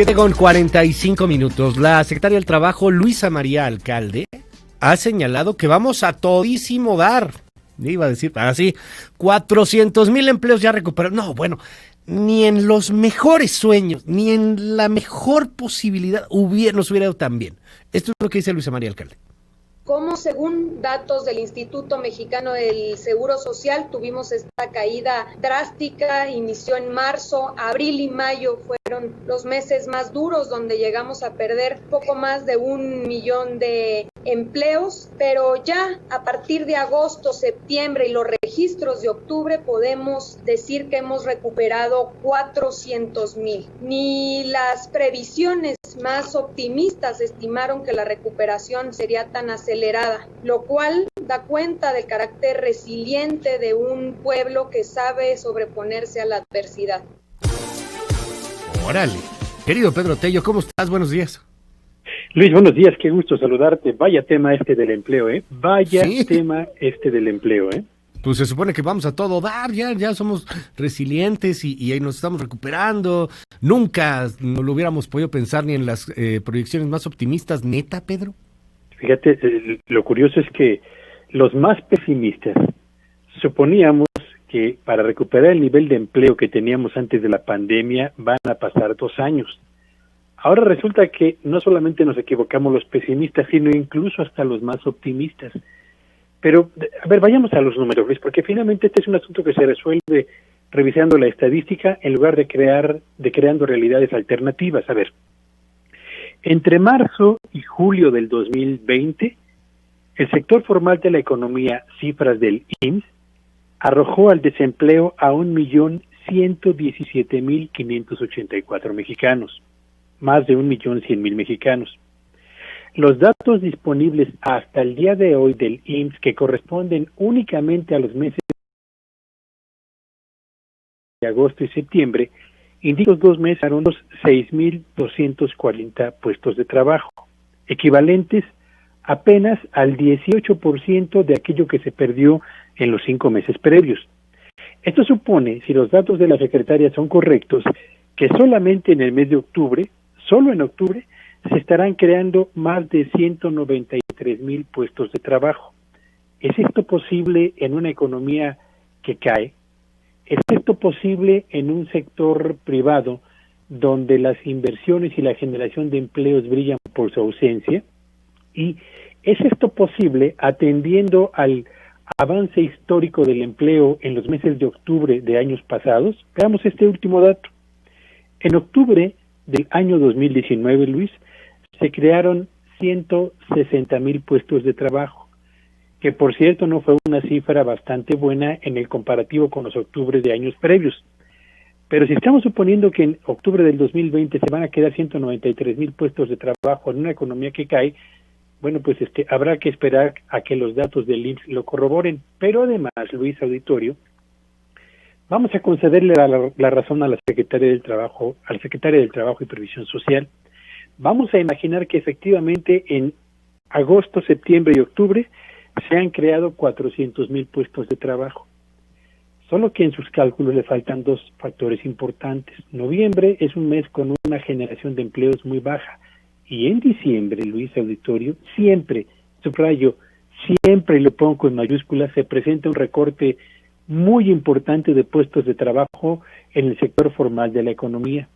7:45. La secretaria del Trabajo, Luisa María Alcalde, ha señalado que vamos a todísimo dar. Iba a decir así, 400,000 empleos ya recuperados. No, bueno, ni en los mejores sueños, ni en la mejor posibilidad nos hubiera ido tan bien. Esto es lo que dice Luisa María Alcalde. Como según datos del Instituto Mexicano del Seguro Social, tuvimos esta caída drástica, inició en marzo, abril y mayo fueron los meses más duros donde llegamos a perder poco más de 1 millón de empleos, pero ya a partir de agosto, septiembre y los registros de octubre podemos decir que hemos recuperado 400,000. Ni las previsiones más optimistas estimaron que la recuperación sería tan acelerada, lo cual da cuenta del carácter resiliente de un pueblo que sabe sobreponerse a la adversidad. Órale. Querido Pedro Tello, ¿cómo estás? Buenos días. Luis, buenos días, qué gusto saludarte. Vaya tema este del empleo, Vaya ¿Sí? tema este del empleo, Pues se supone que vamos a todo dar, ya somos resilientes y ahí nos estamos recuperando. Nunca nos lo hubiéramos podido pensar ni en las proyecciones más optimistas. ¿Neta, Pedro? Fíjate, lo curioso es que los más pesimistas suponíamos que para recuperar el nivel de empleo que teníamos antes de la pandemia van a pasar 2 años. Ahora resulta que no solamente nos equivocamos los pesimistas, sino incluso hasta los más optimistas. Pero, a ver, vayamos a los números, Luis, porque finalmente este es un asunto que se resuelve revisando la estadística en lugar de creando realidades alternativas. A ver, entre marzo y julio del 2020, el sector formal de la economía, cifras del IMSS, arrojó al desempleo a 1,117,584 mexicanos, más de 1,100,000 mexicanos. Los datos disponibles hasta el día de hoy del IMSS, que corresponden únicamente a los meses de agosto y septiembre, indican los 2 meses a unos 6,240 puestos de trabajo, equivalentes apenas al 18% de aquello que se perdió en los 5 meses previos. Esto supone, si los datos de la secretaria son correctos, que solamente en el mes de octubre, solo en octubre, se estarán creando más de 193,000 puestos de trabajo. ¿Es esto posible en una economía que cae? ¿Es esto posible en un sector privado donde las inversiones y la generación de empleos brillan por su ausencia? ¿Y es esto posible atendiendo al avance histórico del empleo en los meses de octubre de años pasados? Veamos este último dato. En octubre del año 2019, Luis, se crearon 160,000 puestos de trabajo, que por cierto no fue una cifra bastante buena en el comparativo con los octubres de años previos. Pero si estamos suponiendo que en octubre del 2020 se van a quedar 193,000 puestos de trabajo en una economía que cae, bueno, pues habrá que esperar a que los datos del IMSS lo corroboren. Pero además, Luis, auditorio, vamos a concederle la razón a la secretaria del Trabajo, y Previsión Social. Vamos a imaginar que efectivamente en agosto, septiembre y octubre se han creado 400,000 puestos de trabajo. Solo que en sus cálculos le faltan 2 factores importantes. Noviembre es un mes con una generación de empleos muy baja. Y en diciembre, Luis, auditorio, siempre, subrayo, siempre, y lo pongo con mayúsculas, se presenta un recorte muy importante de puestos de trabajo en el sector formal de la economía.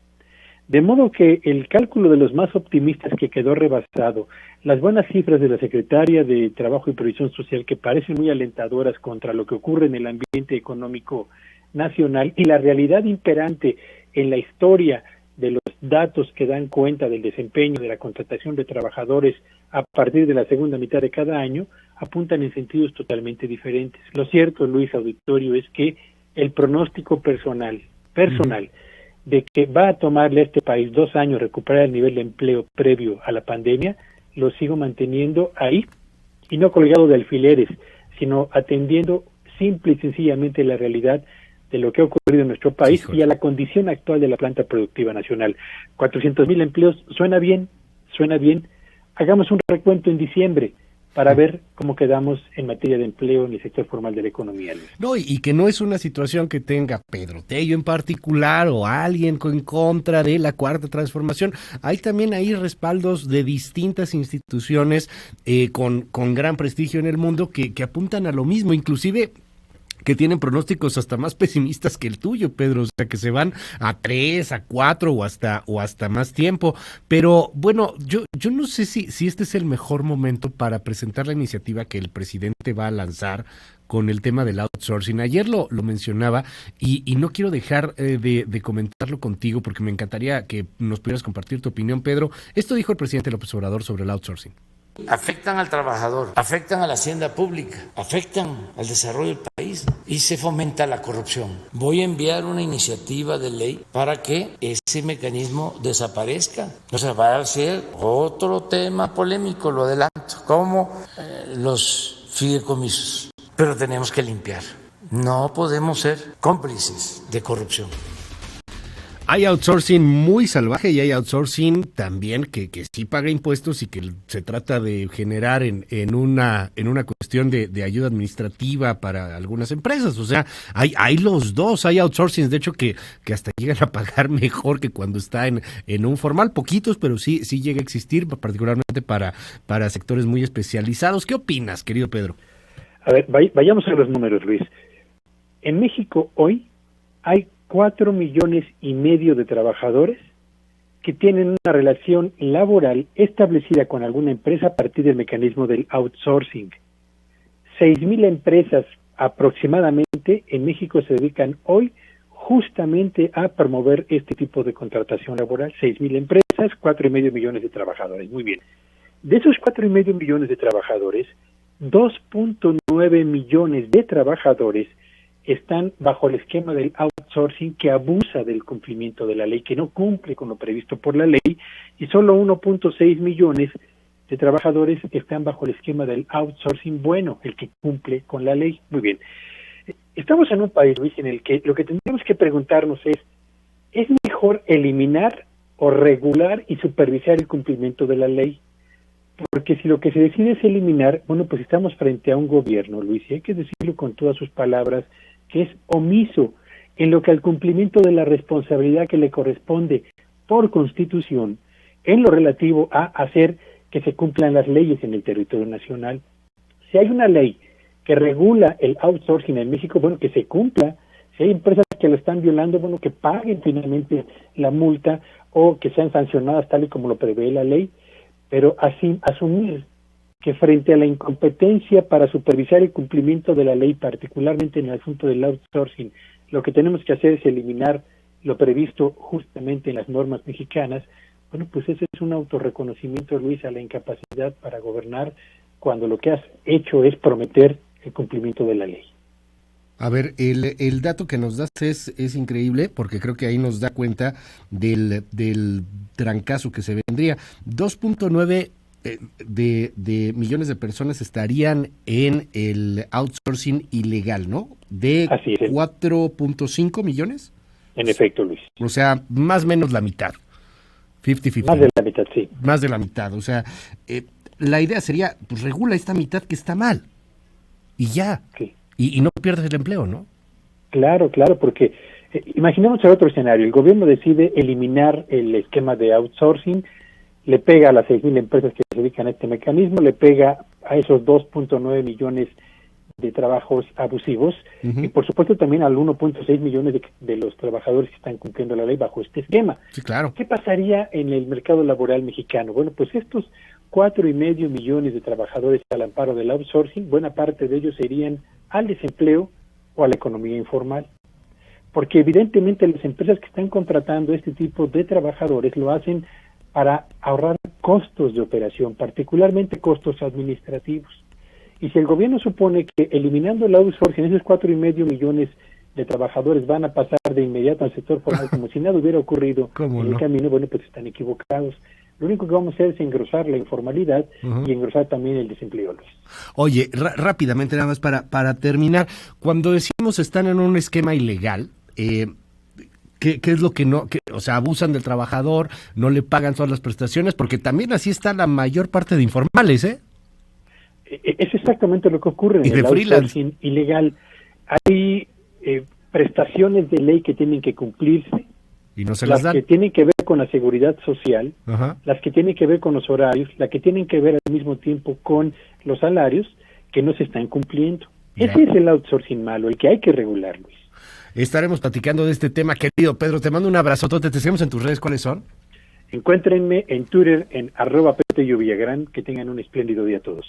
De modo que el cálculo de los más optimistas que quedó rebasado, las buenas cifras de la Secretaria de Trabajo y Previsión Social que parecen muy alentadoras contra lo que ocurre en el ambiente económico nacional y la realidad imperante en la historia de los datos que dan cuenta del desempeño de la contratación de trabajadores a partir de la segunda mitad de cada año, apuntan en sentidos totalmente diferentes. Lo cierto, Luis, auditorio, es que el pronóstico personal, de que va a tomarle a este país 2 años recuperar el nivel de empleo previo a la pandemia, lo sigo manteniendo ahí, y no colgado de alfileres, sino atendiendo simple y sencillamente la realidad de lo que ha ocurrido en nuestro país. Híjole. Y a la condición actual de la planta productiva nacional. 400,000 empleos, suena bien. Hagamos un recuento en diciembre. para ver cómo quedamos en materia de empleo en el sector formal de la economía, Luis. No, y que no es una situación que tenga Pedro Tello en particular o alguien en contra de la Cuarta Transformación. Hay también ahí respaldos de distintas instituciones con gran prestigio en el mundo que apuntan a lo mismo, inclusive que tienen pronósticos hasta más pesimistas que el tuyo, Pedro, o sea, que se van a 3, a 4 o hasta más tiempo. Pero bueno, yo no sé si este es el mejor momento para presentar la iniciativa que el presidente va a lanzar con el tema del outsourcing. Ayer lo mencionaba y no quiero dejar de comentarlo contigo porque me encantaría que nos pudieras compartir tu opinión, Pedro. Esto dijo el presidente López Obrador sobre el outsourcing. Afectan al trabajador, afectan a la hacienda pública, afectan al desarrollo del país y se fomenta la corrupción. Voy a enviar una iniciativa de ley para que ese mecanismo desaparezca. O sea, va a ser otro tema polémico, lo adelanto, como los fideicomisos. Pero tenemos que limpiar. No podemos ser cómplices de corrupción. Hay outsourcing muy salvaje y hay outsourcing también que sí paga impuestos y que se trata de generar en una cuestión de ayuda administrativa para algunas empresas. O sea, hay los dos, hay outsourcing, de hecho, que hasta llegan a pagar mejor que cuando está en un formal, poquitos, pero sí llega a existir, particularmente para sectores muy especializados. ¿Qué opinas, querido Pedro? A ver, vayamos a los números, Luis. En México hoy hay 4,5 millones de trabajadores que tienen una relación laboral establecida con alguna empresa a partir del mecanismo del outsourcing. 6,000 empresas aproximadamente en México se dedican hoy justamente a promover este tipo de contratación laboral. 6,000 empresas, 4,5 millones de trabajadores. Muy bien. De esos 4,5 millones de trabajadores, 2,9 millones de trabajadores están bajo el esquema del outsourcing que abusa del cumplimiento de la ley, que no cumple con lo previsto por la ley, y solo 1,6 millones de trabajadores están bajo el esquema del outsourcing bueno, el que cumple con la ley. Muy bien. Estamos en un país, Luis, en el que lo que tendríamos que preguntarnos ¿es mejor eliminar o regular y supervisar el cumplimiento de la ley? Porque si lo que se decide es eliminar, bueno, pues estamos frente a un gobierno, Luis, y hay que decirlo con todas sus palabras, que es omiso en lo que al cumplimiento de la responsabilidad que le corresponde por Constitución en lo relativo a hacer que se cumplan las leyes en el territorio nacional. Si hay una ley que regula el outsourcing en México, bueno, que se cumpla. Si hay empresas que lo están violando, bueno, que paguen finalmente la multa o que sean sancionadas tal y como lo prevé la ley. Pero así asumir que frente a la incompetencia para supervisar el cumplimiento de la ley, particularmente en el asunto del outsourcing, lo que tenemos que hacer es eliminar lo previsto justamente en las normas mexicanas, bueno, pues ese es un autorreconocimiento, Luis, a la incapacidad para gobernar cuando lo que has hecho es prometer el cumplimiento de la ley. A ver, el dato que nos das es increíble porque creo que ahí nos da cuenta del trancazo que se vendría. 2.9 de millones de personas estarían en el outsourcing ilegal, ¿no? De 4.5 millones. En efecto, Luis. O sea, más o menos la mitad. 50-50. Más de la mitad, sí. Más de la mitad. O sea, la idea sería, pues regula esta mitad que está mal. Y ya. Sí. Y no pierdes el empleo, ¿no? Claro, porque imaginemos el otro escenario. El gobierno decide eliminar el esquema de outsourcing, le pega a las 6,000 empresas que se dedican a este mecanismo, le pega a esos 2.9 millones de trabajos abusivos y por supuesto también al 1.6 millones de los trabajadores que están cumpliendo la ley bajo este esquema. Sí, claro. ¿Qué pasaría en el mercado laboral mexicano? Bueno, pues estos 4,5 millones de trabajadores al amparo del outsourcing, buena parte de ellos serían al desempleo o a la economía informal. Porque evidentemente las empresas que están contratando este tipo de trabajadores lo hacen para ahorrar costos de operación, particularmente costos administrativos. Y si el gobierno supone que eliminando el outsourcing, esos 4,5 millones de trabajadores van a pasar de inmediato al sector formal como si nada hubiera ocurrido en el camino, bueno, pues están equivocados. Lo único que vamos a hacer es engrosar la informalidad y engrosar también el desempleo, Luis. Oye, rápidamente nada más para terminar, cuando decimos están en un esquema ilegal, ¿qué es lo que no, o sea, abusan del trabajador, no le pagan todas las prestaciones? Porque también así está la mayor parte de informales, ¿eh? Es exactamente lo que ocurre en el outsourcing ilegal. Hay prestaciones de ley que tienen que cumplirse, y no se las las dan. que tienen que ver con la seguridad social, Ajá. las que tienen que ver con los horarios, las que tienen que ver al mismo tiempo con los salarios que no se están cumpliendo. Ya. Ese es el outsourcing malo, el que hay que regular, Luis. Estaremos platicando de este tema, querido Pedro. Te mando un abrazotote. Te seguimos en tus redes. ¿Cuáles son? Encuéntrenme en Twitter en @PeteyoVillagrán. Que tengan un espléndido día todos.